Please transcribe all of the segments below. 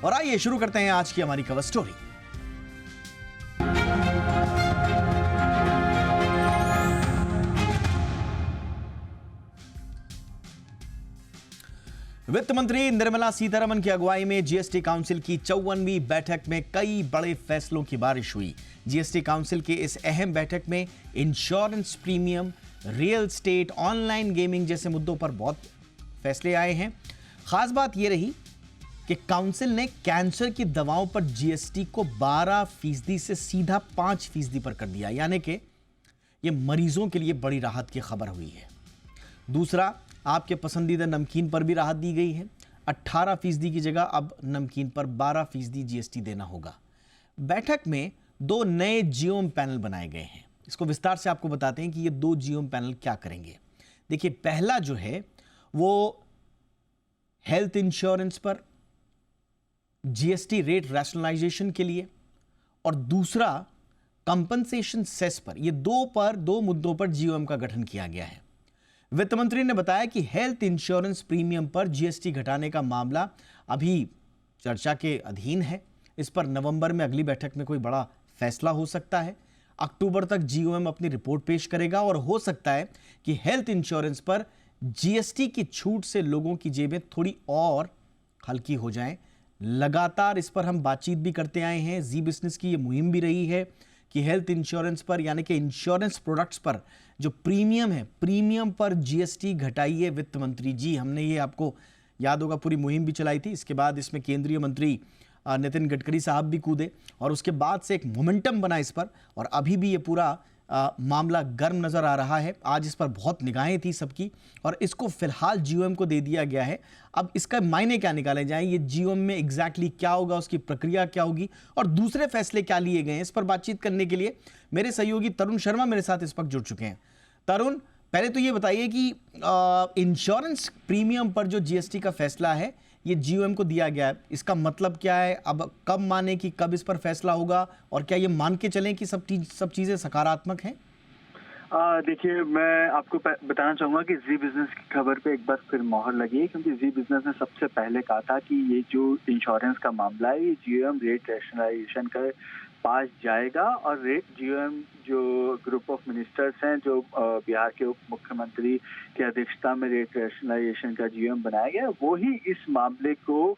और आइए शुरू करते हैं आज की हमारी कवर स्टोरी। वित्त मंत्री निर्मला सीतारमण की अगुवाई में जीएसटी काउंसिल की 54वीं बैठक में कई बड़े फैसलों की बारिश हुई। जीएसटी काउंसिल के इस अहम बैठक में insurance premium, real estate, online gaming जैसे मुद्दों पर बहुत फैसले आए हैं। खास बात यह रही कि काउंसिल ने कैंसर की दवाओं पर जीएसटी को 12% से सीधा 5% पर कर दिया, यानी कि यह मरीजों के लिए बड़ी राहत की खबर हुई है। दूसरा, आपके पसंदीदा नमकीन पर भी राहत दी गई है। 18% की जगह अब नमकीन पर 12% जीएसटी देना होगा। बैठक में 2 नए जीओएम पैनल बनाए गए हैं। इसको विस्तार से आपको बताते हैं कि ये 2 जीओएम पैनल क्या करेंगे। देखिए, पहला जो है वो हेल्थ इंश्योरेंस पर जीएसटी रेट रैशनलाइजेशन के लिए, और दूसरा कंपनसेशन सेस पर। ये 2 मुद्दों पर जीओएम का गठन किया गया है। वित्त मंत्री ने बताया कि हेल्थ इंश्योरेंस प्रीमियम पर जीएसटी घटाने का मामला अभी चर्चा के अधीन है। इस पर नवंबर में अगली बैठक में कोई बड़ा फैसला हो सकता है। अक्टूबर तक जीओएम अपनी रिपोर्ट पेश करेगा और हो सकता है कि हेल्थ इंश्योरेंस पर जीएसटी की छूट से लोगों की जेबें थोड़ी और हल्की हो जाएं। लगातार इस पर हम बातचीत भी करते आए हैं। जी बिजनेस की ये मुहिम भी रही है कि हेल्थ इंश्योरेंस पर, यानी कि इंश्योरेंस प्रोडक्ट्स पर जो प्रीमियम है, प्रीमियम पर जीएसटी घटाइए वित्त मंत्री जी। हमने ये, आपको याद होगा, पूरी मुहिम भी चलाई थी। इसके बाद इसमें केंद्रीय मंत्री नितिन गडकरी साहब भी कूदे और उसके बाद से एक मोमेंटम बना इस पर, और अभी भी ये पूरा मामला गर्म नजर आ रहा है। आज इस पर बहुत निगाहें थी सबकी और इसको फिलहाल जीओएम को दे दिया गया है। अब इसका मायने क्या निकाले जाएं, ये जीओएम में एग्जैक्टली क्या होगा, उसकी प्रक्रिया क्या होगी और दूसरे फैसले क्या लिए गए हैं, इस पर बातचीत करने के लिए मेरे सहयोगी तरुण शर्मा मेरे साथ इस वक्त जुड़ चुके हैं। तरुण, पहले तो ये बताइए कि इंश्योरेंस प्रीमियम पर जो जीएसटी का फैसला है ये जीओएम को दिया गया है, इसका मतलब क्या है? अब कब माने कि कब इस पर फैसला होगा, और क्या ये मान के चलें कि सब चीजें सकारात्मक हैं? देखिए, मैं आपको बताना चाहूँगा कि जी बिजनेस की खबर पे एक बार फिर मोहर लगी है, क्योंकि जी बिजनेस ने सबसे पहले कहा था कि ये जो इंश्योरेंस का मामला है ये जीओएम रेट रैशनलाइजेशन का पास जाएगा, और जीओएम जो ग्रुप ऑफ मिनिस्टर्स हैं, जो बिहार के उप मुख्यमंत्री की अध्यक्षता में रेट रैशनलाइजेशन का जीओएम बनाया गया, वो ही इस मामले को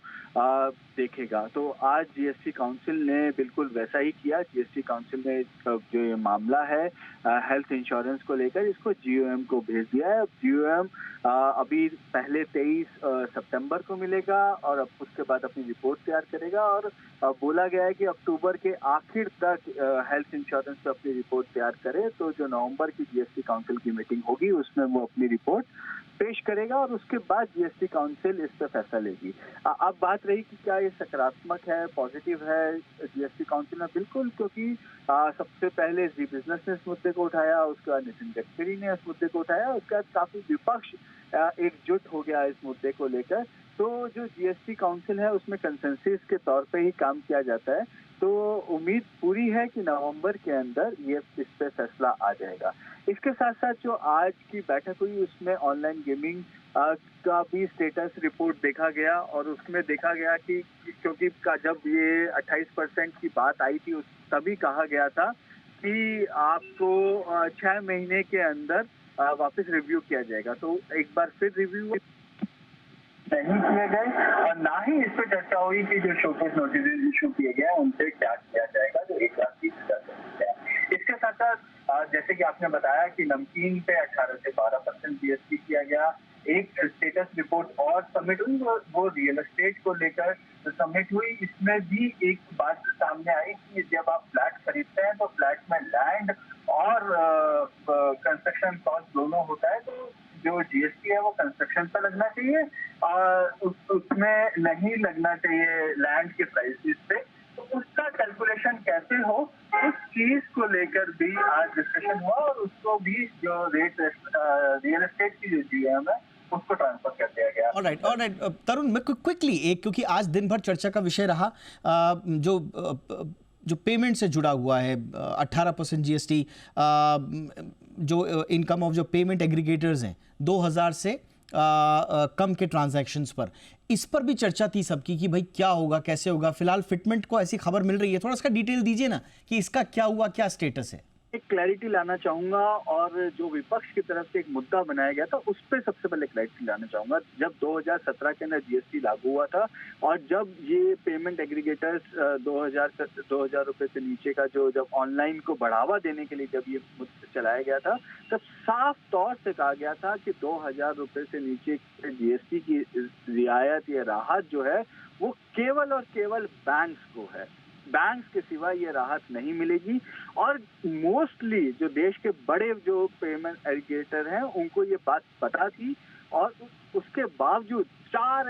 देखेगा। तो आज जीएसटी काउंसिल ने बिल्कुल वैसा ही किया। जीएसटी काउंसिल ने जो ये मामला है हेल्थ इंश्योरेंस को लेकर, इसको जीओएम को भेज दिया है। जीओएम अभी पहले 23 सितंबर को मिलेगा और अब उसके बाद अपनी रिपोर्ट तैयार करेगा, और बोला गया है कि अक्टूबर के आखिर तक हेल्थ इंश्योरेंस पे अपनी रिपोर्ट तैयार करे। तो जो नवंबर की जीएसटी काउंसिल की मीटिंग होगी उसमें वो अपनी रिपोर्ट पेश करेगा और उसके बाद जीएसटी काउंसिल इस पर फैसला लेगी। अब बात रही कि क्या ये सकारात्मक है, पॉजिटिव है जीएसटी काउंसिल में? बिल्कुल, क्योंकि सबसे पहले जी बिजनेस ने इस मुद्दे को उठाया, उसके बाद नितिन गडकरी ने इस मुद्दे को उठाया, उसके बाद काफी विपक्ष एकजुट हो गया इस मुद्दे को लेकर। तो जो जीएसटी काउंसिल है उसमें कंसेंसस के तौर पे ही काम किया जाता है। तो उम्मीद पूरी है कि नवंबर के अंदर ये इस पे फैसला आ जाएगा। इसके साथ साथ जो आज की बैठक हुई उसमें ऑनलाइन गेमिंग का भी स्टेटस रिपोर्ट देखा गया, और उसमें देखा गया कि क्योंकि जब ये 28% की बात आई थी तभी कहा गया था कि आपको 6 महीने के अंदर वापस रिव्यू किया जाएगा। तो एक बार फिर रिव्यू नहीं किए गए और ना ही इस पर चर्चा हुई कि जो शोकेस नोटिस इशू किए गए उनसे क्या किया जाएगा, जो 1,30,000 है। इसके साथ साथ जैसे कि आपने बताया कि नमकीन पे 18 से 12% जीएसटी किया गया। एक स्टेटस रिपोर्ट और सबमिट हुई, वो रियल एस्टेट को लेकर सबमिट हुई। इसमें भी एक बात सामने आई कि जब आप फ्लैट खरीदते हैं तो फ्लैट में लैंड और कंस्ट्रक्शन कॉस्ट दोनों होता है, तो जो जीएसटी है वो कंस्ट्रक्शन पर लगना चाहिए और उसमें नहीं लगना चाहिए लैंड के प्राइसेस पे। तो उसका कैलकुलेशन कैसे हो, उस चीज को लेकर भी आज डिस्कशन हुआ, और उसको भी जो रेट रियल एस्टेट की जो जीएम है उसको ट्रांसफर कर दिया गया। ऑलराइट तरुण, मैं क्विकली क्योंकि आज दिन भर चर्चा का विषय रहा जो पेमेंट से जुड़ा हुआ है, 18% जीएसटी, जो इनकम ऑफ जो पेमेंट एग्रीगेटर्स हैं 2000 से कम के ट्रांजैक्शंस पर, इस पर भी चर्चा थी सबकी कि भाई क्या होगा, कैसे होगा। फिलहाल फिटमेंट को ऐसी खबर मिल रही है, थोड़ा इसका डिटेल दीजिए ना कि इसका क्या हुआ, क्या स्टेटस है। एक क्लैरिटी लाना चाहूंगा, और जो विपक्ष की तरफ से एक मुद्दा बनाया गया था उस पर सबसे पहले क्लैरिटी लाना चाहूंगा। जब 2017 के अंदर जीएसटी लागू हुआ था और जब ये पेमेंट एग्रीगेटर्स 2000 रुपए से नीचे का जो जब ऑनलाइन को बढ़ावा देने के लिए जब ये चलाया गया था, तब साफ तौर से कहा गया था कि 2000 रुपए से नीचे जीएसटी की रियायत या राहत जो है वो केवल और केवल बैंक्स को है, बैंक्स के सिवा ये राहत नहीं मिलेगी। और मोस्टली जो देश के बड़े जो पेमेंट एग्रीगेटर हैं उनको ये बात पता थी, और उसके बावजूद चार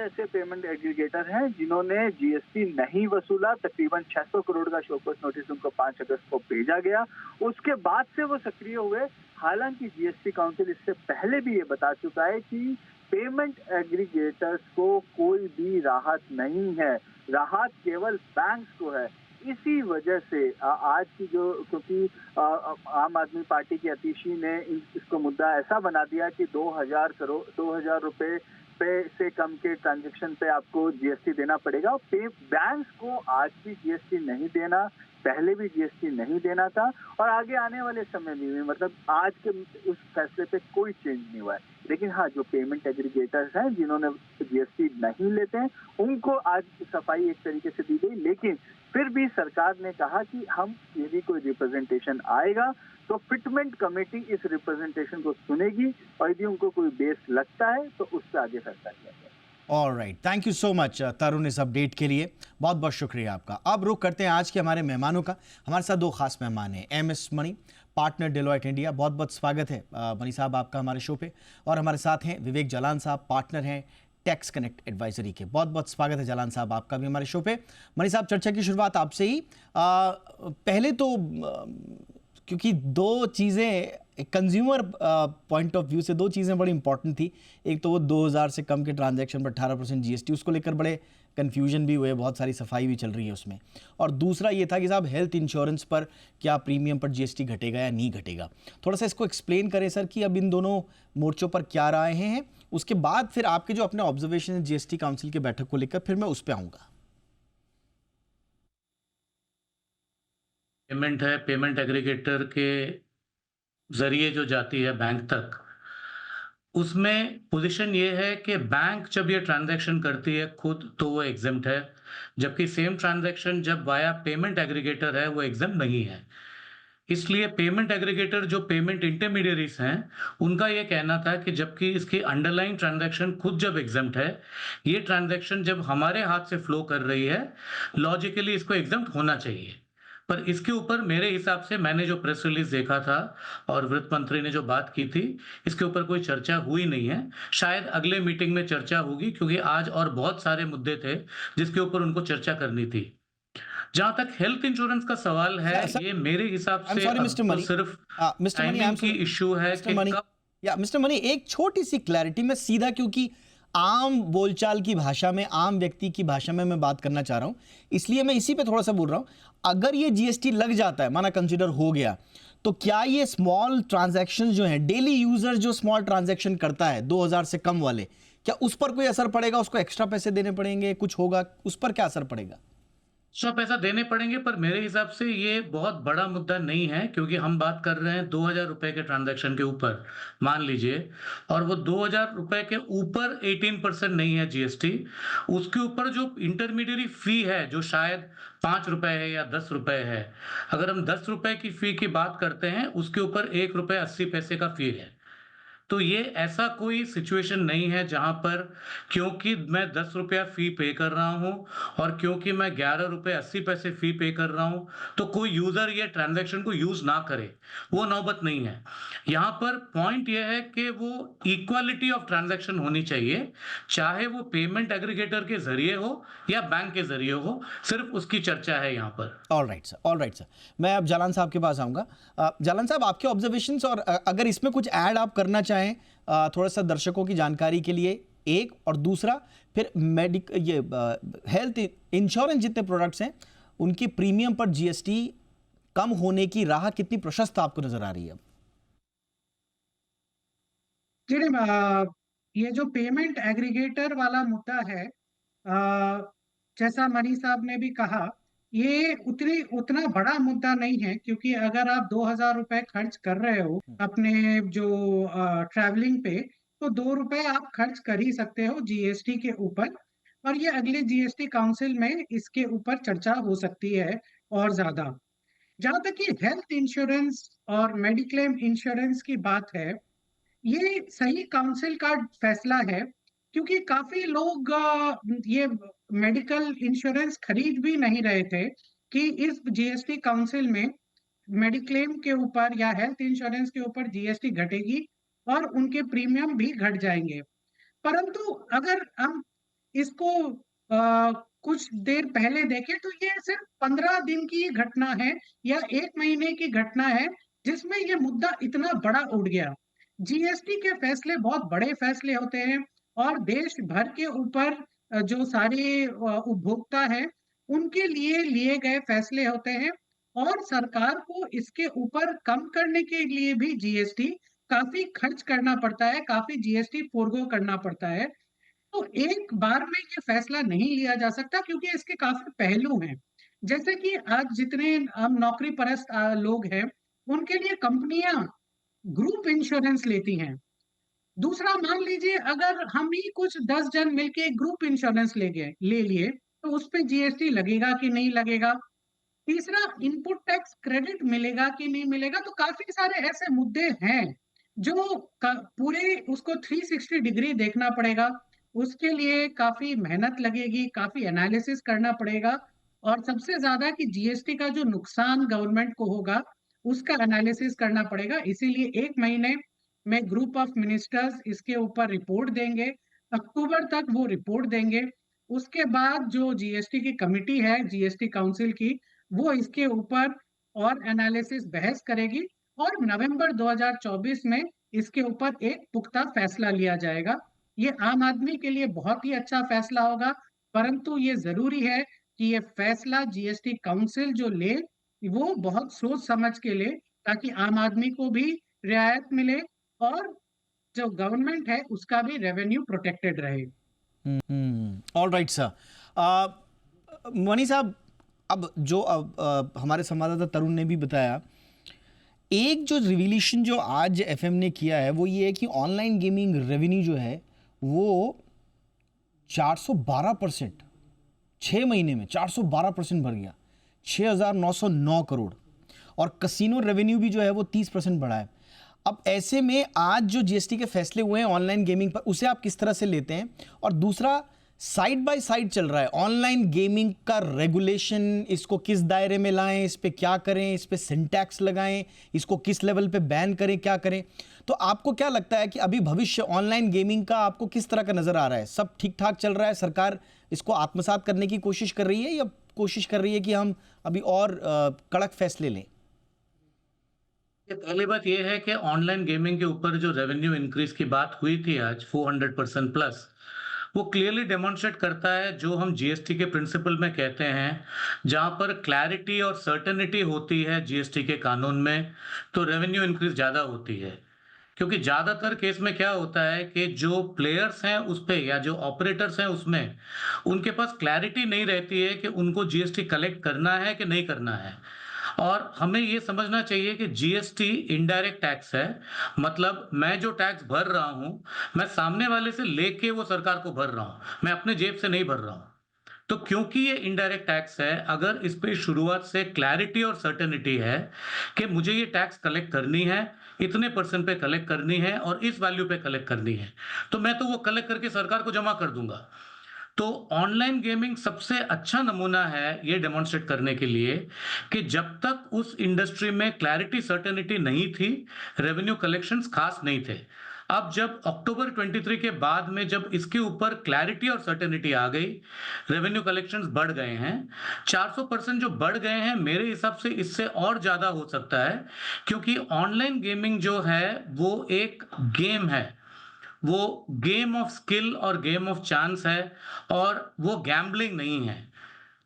ऐसे पेमेंट एग्रीगेटर हैं जिन्होंने जीएसटी नहीं वसूला। तकरीबन 600 करोड़ का शोकॉज नोटिस उनको 5 अगस्त को भेजा गया। उसके बाद से वो सक्रिय हुए। हालांकि जीएसटी काउंसिल इससे पहले भी ये बता चुका है कि पेमेंट एग्रीगेटर्स को कोई भी राहत नहीं है, राहत केवल बैंक्स को है। इसी वजह से आज की जो, क्योंकि आम आदमी पार्टी के अतिशी ने इसको मुद्दा ऐसा बना दिया कि 2000 रुपए पे से कम के ट्रांजैक्शन पे आपको जीएसटी देना पड़ेगा। बैंक्स को आज भी जीएसटी नहीं देना, पहले भी जीएसटी नहीं देना था, और आगे आने वाले समय में भी, मतलब आज के उस फैसले पे कोई चेंज नहीं हुआ है। लेकिन हाँ, जो पेमेंट एग्रीगेटर्स हैं जिन्होंने जीएसटी नहीं लेते हैं उनको आज सफाई एक तरीके से दी गई। लेकिन फिर भी सरकार ने कहा कि हम, यदि कोई रिप्रेजेंटेशन आएगा तो फिटमेंट कमेटी इस रिप्रेजेंटेशन को सुनेगी, और यदि उनको कोई बेस लगता है तो उससे आगे फैसला किया जाएगा। Alright, thank you so much Tarun इस अपडेट के लिए, बहुत बहुत शुक्रिया आपका। अब रुख करते हैं आज के हमारे मेहमानों का। हमारे साथ दो खास मेहमान हैं, एमएस मणि, पार्टनर डेलॉयट इंडिया। बहुत बहुत स्वागत है मणि साहब आपका हमारे शो पे। और हमारे साथ हैं विवेक जालान साहब, पार्टनर हैं टैक्स कनेक्ट एडवाइजरी के। बहुत बहुत स्वागत है जालान साहब आपका भी हमारे शो पे। मणि साहब, चर्चा की शुरुआत आपसे ही। पहले तो क्योंकि दो चीज़ें कंज्यूमर पॉइंट ऑफ व्यू से, दो चीज़ें बड़ी इंपॉर्टेंट थी। एक तो वो 2000 से कम के ट्रांजैक्शन पर 18% जीएसटी, उसको लेकर बड़े कन्फ्यूजन भी हुए, बहुत सारी सफाई भी चल रही है उसमें। और दूसरा ये था कि साहब हेल्थ इंश्योरेंस पर क्या प्रीमियम पर जीएसटी घटेगा या नहीं घटेगा। थोड़ा सा इसको एक्सप्लेन करें सर कि अब इन दोनों मोर्चों पर क्या राय हैं। उसके बाद फिर आपके जो अपने ऑब्जर्वेशन है जीएसटी काउंसिल की बैठक को लेकर, फिर मैं उस पर आऊँगा। पेमेंट है, पेमेंट एग्रीगेटर के जरिए जो जाती है बैंक तक, उसमें पोजीशन ये है कि बैंक जब ये ट्रांजैक्शन करती है खुद तो वो एग्जेम्प्ट है, जबकि सेम ट्रांजैक्शन जब वाया पेमेंट एग्रीगेटर है वो एग्जेम्प्ट नहीं है। इसलिए पेमेंट एग्रीगेटर जो पेमेंट इंटरमीडियरीज हैं उनका ये कहना था कि जबकि इसकी अंडरलाइन ट्रांजैक्शन खुद जब एग्जेम्प्ट है, ये ट्रांजैक्शन जब हमारे हाथ से फ्लो कर रही है, लॉजिकली इसको एग्जेम्प्ट होना चाहिए। पर इसके ऊपर मेरे हिसाब से, मैंने जो प्रेस रिलीज देखा था और वित्त मंत्री ने जो बात की थी, इसके ऊपर कोई चर्चा हुई नहीं है। शायद अगले मीटिंग में चर्चा होगी, क्योंकि आज और बहुत सारे मुद्दे थे जिसके ऊपर उनको चर्चा करनी थी। जहां तक हेल्थ इंश्योरेंस का सवाल है, ये मेरे हिसाब से तो सिर्फ टाइमिंग की इश्यू है कि मिस्टर मणि, एक छोटी सी क्लैरिटी में सीधा, क्योंकि आम बोलचाल की भाषा में, आम व्यक्ति की भाषा में मैं बात करना चाह रहा हूं, इसलिए मैं इसी पे थोड़ा सा बोल रहा हूं। अगर ये जीएसटी लग जाता है, माना कंसीडर हो गया, तो क्या ये स्मॉल ट्रांजैक्शन जो हैं, डेली यूजर जो स्मॉल ट्रांजैक्शन करता है 2000 से कम वाले, क्या उस पर कोई असर पड़ेगा? उसको एक्स्ट्रा पैसे देने पड़ेंगे, कुछ होगा, उस पर क्या असर पड़ेगा? एक्स्ट्रा पैसा देने पड़ेंगे, पर मेरे हिसाब से ये बहुत बड़ा मुद्दा नहीं है, क्योंकि हम बात कर रहे हैं 2000 रुपए के ट्रांजैक्शन के ऊपर, मान लीजिए, और वो 2000 रुपए के ऊपर 18% नहीं है जीएसटी। उसके ऊपर जो इंटरमीडियरी फी है, जो शायद 5 रुपए है या 10 रुपए है, अगर हम 10 रुपए की फी की बात करते हैं, उसके ऊपर 1 रुपए 80 पैसे का फी है। तो ये ऐसा कोई सिचुएशन नहीं है जहां पर क्योंकि मैं 10 रुपया फी पे कर रहा हूं और क्योंकि मैं 11 रुपए 80 पैसे फी पे कर रहा हूं तो कोई यूजर ये ट्रांजैक्शन को यूज ना करे, वो नौबत नहीं है। यहाँ पर पॉइंट ये है कि वो इक्वालिटी ऑफ ट्रांजैक्शन होनी चाहिए, चाहे वो पेमेंट एग्रीगेटर के जरिए हो या बैंक के जरिए हो, सिर्फ उसकी चर्चा है यहाँ पर। ऑल राइट सर, मैं अब जालान साहब के पास आऊंगा। जालान साहब, आपके ऑब्जर्वेशंस, और अगर इसमें कुछ ऐड आप करना चाहें थोड़ा सा दर्शकों की जानकारी के लिए, एक, और दूसरा फिर हेल्थ इंश्योरेंस जितने प्रोडक्ट्स हैं उनकी प्रीमियम पर जीएसटी कम होने की राह कितनी प्रशस्त आपको नजर आ रही है? जी नहीं, ये जो पेमेंट एग्रीगेटर वाला मुद्दा है, जैसा मनी साहब ने भी कहा, ये उतना बड़ा मुद्दा नहीं है, क्योंकि अगर आप 2,000 रुपए खर्च कर रहे हो अपने जो ट्रैवलिंग पे, तो 2 रुपए आप खर्च कर ही सकते हो जीएसटी के ऊपर। और ये अगले जीएसटी काउंसिल में इसके ऊपर चर्चा हो सकती है और ज्यादा। जहां तक कि हेल्थ इंश्योरेंस और मेडिक्लेम इंश्योरेंस की बात है, ये सही काउंसिल का फैसला है, क्योंकि काफी लोग ये मेडिकल इंश्योरेंस खरीद भी नहीं रहे थे कि इस जीएसटी काउंसिल में मेडिक्लेम के ऊपर या हेल्थ इंश्योरेंस के ऊपर जीएसटी घटेगी और उनके प्रीमियम भी घट जाएंगे। परंतु अगर हम इसको कुछ देर पहले देखें, तो ये सिर्फ 15 दिन की घटना है या 1 महीने की घटना है, जिसमें ये मुद्दा इतना बड़ा उठ गया। जीएसटी के फैसले बहुत बड़े फैसले होते हैं और देश भर के ऊपर जो सारे उपभोक्ता हैं, उनके लिए लिए गए फैसले होते हैं। और सरकार को इसके ऊपर कम करने के लिए भी जीएसटी काफी खर्च करना पड़ता है, काफी जीएसटी फोरगो करना पड़ता है। तो एक बार में ये फैसला नहीं लिया जा सकता, क्योंकि इसके काफी पहलू हैं। जैसे कि आज जितने हम नौकरी परस्त लोग हैं, उनके लिए कंपनियां ग्रुप इंश्योरेंस लेती हैं। दूसरा, मान लीजिए अगर हम ही कुछ 10 जन मिलके एक ग्रुप इंश्योरेंस ले लिए, तो उस पे जीएसटी लगेगा कि नहीं लगेगा। तीसरा, इनपुट टैक्स क्रेडिट मिलेगा कि नहीं मिलेगा। तो काफी सारे ऐसे मुद्दे हैं जो पूरे उसको 360 डिग्री देखना पड़ेगा। उसके लिए काफी मेहनत लगेगी, काफी एनालिसिस करना पड़ेगा। और सबसे ज्यादा कि जीएसटी का जो नुकसान गवर्नमेंट को होगा, उसका एनालिसिस करना पड़ेगा। इसीलिए 1 महीने में ग्रुप ऑफ मिनिस्टर्स इसके ऊपर रिपोर्ट देंगे। अक्टूबर तक वो रिपोर्ट देंगे। उसके बाद जो जीएसटी की कमिटी है, जीएसटी काउंसिल की, वो इसके ऊपर और एनालिसिस बहस करेगी और नवंबर 2024 में इसके ऊपर एक पुख्ता फैसला लिया जाएगा। ये आम आदमी के लिए बहुत ही अच्छा फैसला होगा, परंतु ये जरूरी है कि ये फैसला जीएसटी काउंसिल जो ले, वो बहुत सोच समझ के ले, ताकि आम आदमी को भी रियायत मिले और जो गवर्नमेंट है उसका भी रेवेन्यू प्रोटेक्टेड रहे। All right sir. मनी साहब, अब जो हमारे संवाददाता तरुण ने भी बताया, एक जो रिवीलेशन जो आज एफएम ने किया है वो ये है कि ऑनलाइन गेमिंग रेवेन्यू जो है वो 412%, 6 महीने में 412% बढ़ गया, 6,909 करोड़। और कसिनो रेवेन्यू भी जो है वो 30% बढ़ा है। अब ऐसे में आज जो जीएसटी के फैसले हुए हैं ऑनलाइन गेमिंग पर, उसे आप किस तरह से लेते हैं? और दूसरा, साइड बाय साइड चल रहा है ऑनलाइन गेमिंग का रेगुलेशन, इसको किस दायरे में लाएं, इस पे क्या करें, इस पे सिंटैक्स लगाएं, इसको किस लेवल पे बैन करें, क्या करें? तो आपको क्या लगता है कि अभी भविष्य ऑनलाइन गेमिंग का आपको किस तरह का नजर आ रहा है? सब ठीक ठाक चल रहा है? सरकार इसको आत्मसात करने की कोशिश कर रही है या कोशिश कर रही है कि हम अभी और कड़क फैसले लें? पहली बात यह है कि ऑनलाइन गेमिंग के ऊपर जो रेवेन्यू इंक्रीज की बात हुई थी आज 400% प्लस, वो क्लियरली डेमोन्स्ट्रेट करता है जो हम जीएसटी के प्रिंसिपल में कहते हैं, जहां पर क्लैरिटी और सर्टेनिटी होती है जीएसटी के कानून में, तो रेवेन्यू इंक्रीज ज्यादा होती है। क्योंकि ज्यादातर केस में क्या होता है कि जो प्लेयर्स हैं उस पे या जो ऑपरेटर्स हैं उसमें, उनके पास क्लैरिटी नहीं रहती है कि उनको जीएसटी कलेक्ट करना है कि नहीं करना है। और हमें ये समझना चाहिए कि जीएसटी इनडायरेक्ट टैक्स है, मतलब मैं जो टैक्स भर रहा हूं, मैं सामने वाले से लेके वो सरकार को भर रहा हूं, मैं अपने जेब से नहीं भर रहा हूं। तो क्योंकि ये इनडायरेक्ट टैक्स है, अगर इस पे शुरुआत से क्लैरिटी और सर्टेनिटी है कि मुझे ये टैक्स कलेक्ट करनी है, इतने % पे कलेक्ट करनी है और इस वैल्यू पे कलेक्ट करनी है, तो मैं तो वो कलेक्ट करके सरकार को जमा कर दूंगा। तो ऑनलाइन गेमिंग सबसे अच्छा नमूना है ये डेमोन्स्ट्रेट करने के लिए कि जब तक उस इंडस्ट्री में क्लैरिटी सर्टेनिटी नहीं थी, रेवेन्यू कलेक्शंस खास नहीं थे। अब जब अक्टूबर 23 के बाद में जब इसके ऊपर क्लैरिटी और सर्टेनिटी आ गई, रेवेन्यू कलेक्शंस बढ़ गए हैं, 400% जो बढ़ गए हैं, मेरे हिसाब से इससे और ज्यादा हो सकता है, क्योंकि ऑनलाइन गेमिंग जो है वो एक गेम है, वो गेम ऑफ स्किल और गेम ऑफ चांस है, और वो गैम्बलिंग नहीं है।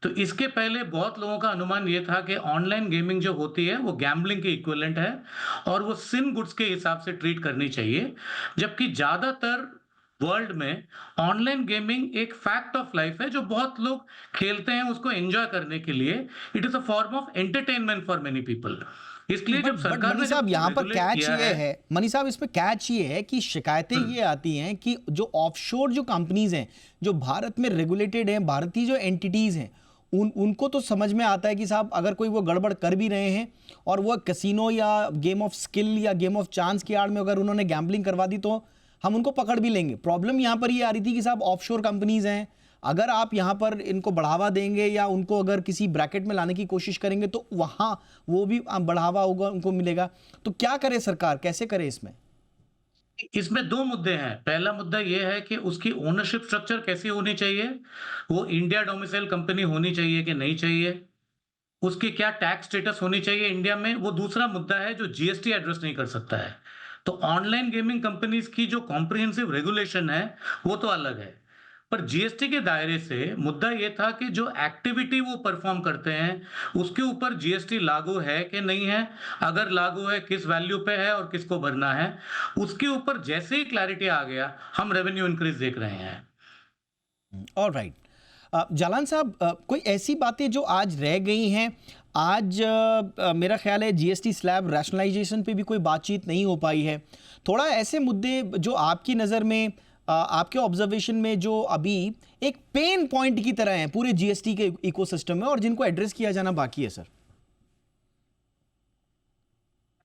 तो इसके पहले बहुत लोगों का अनुमान ये था कि ऑनलाइन गेमिंग जो होती है वो गैम्बलिंग के इक्विवेलेंट है और वो सिन गुड्स के हिसाब से ट्रीट करनी चाहिए। जबकि ज़्यादातर वर्ल्ड में ऑनलाइन गेमिंग एक फैक्ट ऑफ लाइफ है जो बहुत लोग खेलते हैं उसको एन्जॉय करने के लिए। It is a form of entertainment for many people. इसलिए जब बट सरकार मनी ने साहब जब यहाँ पर रेगुलेट कैच किया ये है, मनी साहब इसमें कैच ये है कि शिकायतें ये आती हैं कि जो ऑफशोर जो कंपनीज हैं जो भारत में रेगुलेटेड हैं, भारतीय जो एंटिटीज हैं, उनको तो समझ में आता है कि साहब अगर कोई वो गड़बड़ कर भी रहे हैं और वो कैसीनो या गेम ऑफ स्किल या गेम ऑफ चांस की आड़ में अगर उन्होंने गैम्बलिंग करवा दी तो हम उनको पकड़ भी लेंगे। प्रॉब्लम यहाँ पर ये आ रही थी कि साहब ऑफशोर कंपनीज हैं, अगर आप यहाँ पर इनको बढ़ावा देंगे या उनको अगर किसी ब्रैकेट में लाने की कोशिश करेंगे तो वहाँ वो भी बढ़ावा होगा, उनको मिलेगा। तो क्या करे सरकार, कैसे करे इसमें? इसमें 2 मुद्दे हैं। पहला मुद्दा ये है कि उसकी ओनरशिप स्ट्रक्चर कैसी होनी चाहिए? वो इंडिया डोमिसाइल कंपनी होनी चाहिए कि नहीं चाहिए? उसकी क्या टैक्स स्टेटस होनी चाहिए इंडिया में? वो दूसरा मुद्दा है जो जीएसटी एड्रेस नहीं कर सकता है। तो ऑनलाइन गेमिंग कंपनीज की जो कॉम्प्रिहेंसिव रेगुलेशन है, वो तो अलग है। पर जीएसटी के दायरे से मुद्दा ये था कि जो एक्टिविटी वो परफॉर्म करते हैं, उसके ऊपर जीएसटी लागू है कि नहीं है? अगर लागू है, किस वैल्यू पे है और किसको भरना है? उसके ऊपर जैसे ही क्लैरिटी आ गया, हम रेवेन्यू इंक्रीज देख रहे हैं। All right. जालान साहब, कोई ऐसी बातें जो आज रह गई हैं? आज मेरा ख्याल है जीएसटी स्लैब रैशनलाइजेशन पे भी कोई बातचीत नहीं हो पाई है। थोड़ा ऐसे मुद्दे जो आपकी नज़र में, आपके ऑब्जर्वेशन में जो अभी एक पेन पॉइंट की तरह हैं पूरे जीएसटी के इकोसिस्टम में और जिनको एड्रेस किया जाना बाकी है सर।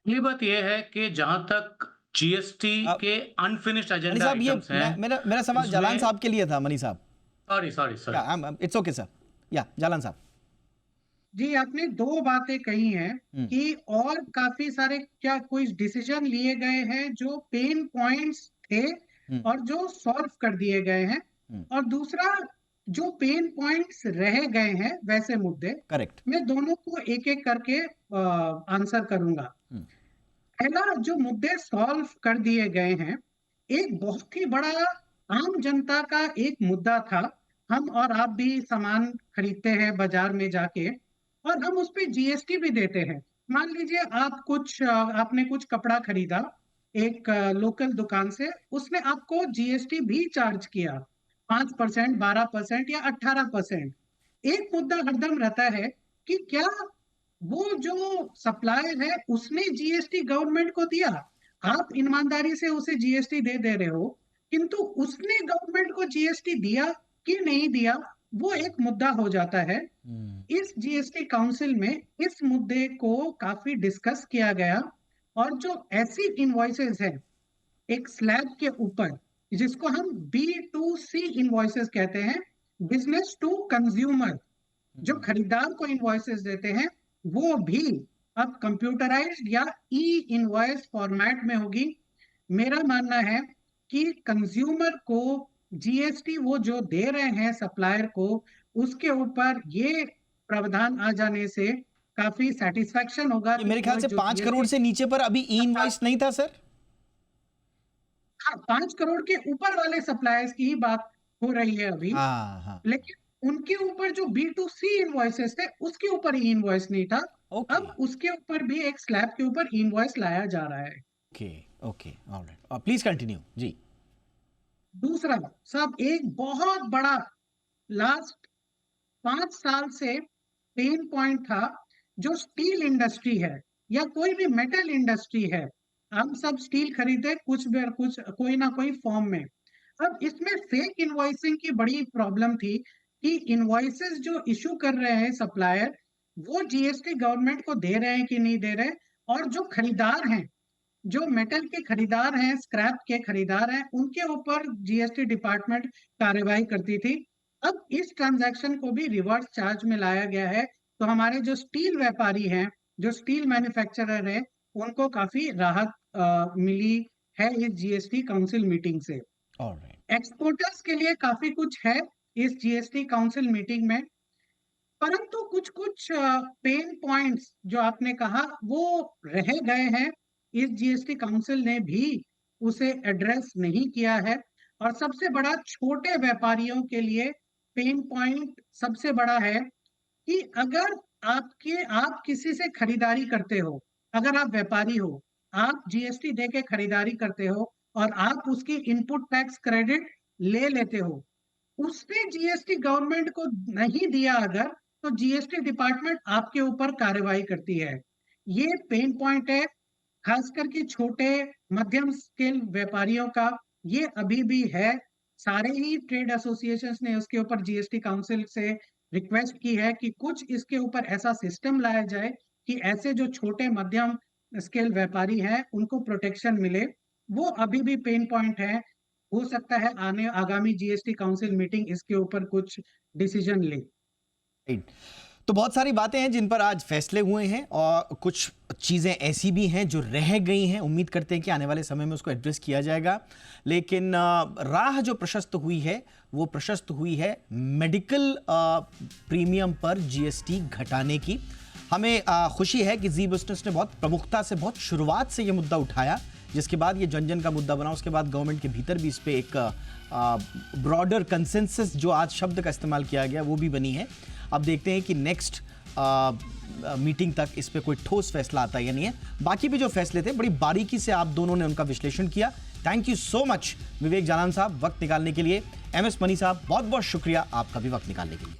ये बात ये है कि जहां तक जीएसटी के अनफिनिश्ड मनी एजेंडा साहब, ये आइटम्स हैं, मेरा सवाल जालान उसमें साहब के लिए था। मनी साहब, सॉरी इट्स ओके सर। या जालान साहब। जी, आपने दो बातें कही हैं कि और काफी सारे क्या कोई डिसीजन लिए गए हैं जो पेन पॉइंट्स थे और जो सॉल्व कर दिए गए हैं, और दूसरा जो पेन पॉइंट्स रह गए हैं वैसे मुद्दे। करेक्ट। मैं दोनों को एक एक करके आंसर करूंगा। पहला, जो मुद्दे सॉल्व कर दिए गए हैं, एक बहुत ही बड़ा आम जनता का एक मुद्दा था। हम और आप भी सामान खरीदते हैं बाजार में जाके और हम उस पे जीएसटी भी देते हैं। मान लीजिए आपने कुछ कपड़ा खरीदा एक लोकल दुकान से, उसने आपको जीएसटी भी चार्ज किया 5%, 12% या 18%। एक मुद्दा हरदम रहता है कि क्या वो जो सप्लायर है उसने जीएसटी गवर्नमेंट को दिया। आप ईमानदारी से उसे जीएसटी दे रहे हो, किंतु उसने गवर्नमेंट को जीएसटी दिया कि नहीं दिया, वो एक मुद्दा हो जाता है। इस जीएसटी काउंसिल में इस मुद्दे को काफी डिस्कस किया गया और जो ऐसी इनवॉइसेस है एक स्लैब के ऊपर, जिसको हम B2C इनवॉइसेस कहते हैं, बिजनेस टू कंज्यूमर, जो खरीदार को इनवॉइसेस देते हैं, वो भी अब कंप्यूटराइज्ड या ई इनवॉइस फॉर्मेट में होगी। मेरा मानना है कि कंज्यूमर को जीएसटी वो जो दे रहे हैं सप्लायर को, उसके ऊपर ये प्रावधान आ जाने से काफी सेटिस्फेक्शन होगा ये कि मेरे ख्याल वो से जो 5 करोड़ जीएसटी, से नीचे पर अभी ई इनवॉइस नहीं था सर। हाँ, 5 करोड़ के ऊपर वाले सप्लायर्स की ही बात हो रही है अभी। हाँ हाँ। लेकिन उनके ऊपर जो B2C इनवॉइसेस थे उसके ऊपर ई इनवॉइस नहीं था। ओके अब उसके ऊपर भी एक स्लैब के ऊपर इनवॉइस लाया जा रहा है। Okay okay, alright, please continue जी। दूसरा, साहब, एक बहुत बड़ा लास्ट 5 साल से पेन पॉइंट था जो स्टील इंडस्ट्री है या कोई भी मेटल इंडस्ट्री है। हम सब स्टील खरीदे कुछ कोई ना कोई फॉर्म में। अब इसमें फेक इनवॉइसिंग की बड़ी प्रॉब्लम थी कि इनवॉइसेस जो इशू कर रहे हैं सप्लायर, वो जीएसटी गवर्नमेंट को दे रहे हैं कि नहीं दे रहे, और जो खरीदार हैं, जो मेटल के खरीदार हैं, स्क्रैप के खरीदार हैं, उनके ऊपर जीएसटी डिपार्टमेंट कार्रवाई करती थी। अब इस ट्रांजैक्शन को भी रिवर्स चार्ज में लाया गया है, तो हमारे जो स्टील व्यापारी हैं, जो स्टील मैन्युफैक्चरर हैं, उनको काफी राहत मिली है इस जीएसटी काउंसिल मीटिंग से। ऑलराइट। एक्सपोर्टर्स के लिए काफी कुछ है इस जीएसटी काउंसिल मीटिंग में, परंतु कुछ कुछ पेन पॉइंट्स जो आपने कहा वो रह गए हैं। इस जीएसटी काउंसिल ने भी उसे एड्रेस नहीं किया है, और सबसे बड़ा छोटे व्यापारियों के लिए पेन पॉइंट सबसे बड़ा है कि अगर आप किसी से खरीदारी करते हो, अगर आप व्यापारी हो, आप जीएसटी दे के खरीदारी करते हो और आप उसकी इनपुट टैक्स क्रेडिट ले लेते हो, उसने जीएसटी गवर्नमेंट को नहीं दिया अगर, तो जीएसटी डिपार्टमेंट आपके ऊपर कार्रवाई करती है। ये पेन पॉइंट है, खास करके छोटे मध्यम स्केल व्यापारियों का, ये अभी भी है। सारे ही ट्रेड एसोसिएशंस ने उसके ऊपर जीएसटी काउंसिल से रिक्वेस्ट की है कि कुछ इसके ऊपर ऐसा सिस्टम लाया जाए कि ऐसे जो छोटे मध्यम स्केल व्यापारी हैं उनको प्रोटेक्शन मिले। वो अभी भी पेन पॉइंट है। हो सकता है आगामी जीएसटी काउंसिल मीटिंग इसके ऊपर कुछ डिसीजन ले। राइट। तो बहुत सारी बातें हैं जिन पर आज फैसले हुए हैं और कुछ चीज़ें ऐसी भी हैं जो रह गई हैं। उम्मीद करते हैं कि आने वाले समय में उसको एड्रेस किया जाएगा। लेकिन राह जो प्रशस्त हुई है वो प्रशस्त हुई है मेडिकल प्रीमियम पर जीएसटी घटाने की। हमें खुशी है कि जी बिजनेस ने बहुत प्रमुखता से, बहुत शुरुआत से ये मुद्दा उठाया, जिसके बाद ये जन जन का मुद्दा बना। उसके बाद गवर्नमेंट के भीतर भी इस पे एक ब्रॉडर कंसेंसस, जो आज शब्द का इस्तेमाल किया गया, वो भी बनी है। अब देखते हैं कि नेक्स्ट मीटिंग तक इस पे कोई ठोस फैसला आता है या नहीं है। बाकी भी जो फैसले थे बड़ी बारीकी से आप दोनों ने उनका विश्लेषण किया। थैंक यू सो मच विवेक जालान साहब, वक्त निकालने के लिए। एमएस मनी साहब, बहुत बहुत शुक्रिया आपका भी वक्त निकालने के लिए।